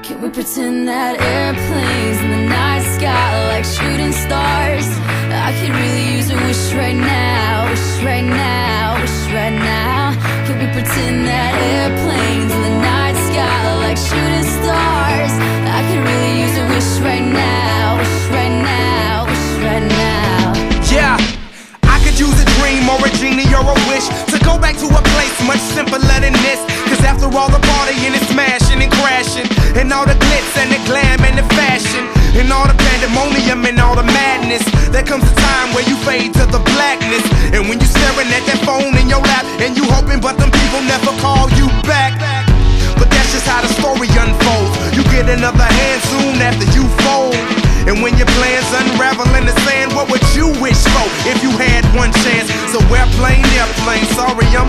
Can we pretend that airplanes in the night sky like shooting stars? I could really use a wish right now, wish right now, wish right now. Can we pretend that airplanes in the night sky like shooting stars? I could really use a wish right now, wish right now, wish right now. Yeah, I could use a dream or a genie or a wish to go back to a place much simpler than this. Cause after all the partying and smashing and crashing, and all the glitz and the glam and the fashion, and all the pandemonium and all the madness, there comes a time where you fade to the blackness. And when you're staring at that phone in your lap, and you hoping but them people never call you back. But that's just how the story unfolds. You get another hand soon after you fold. And when your plans unravel in the sand, what would you wish for if you had one chance? So airplane, sorry I'm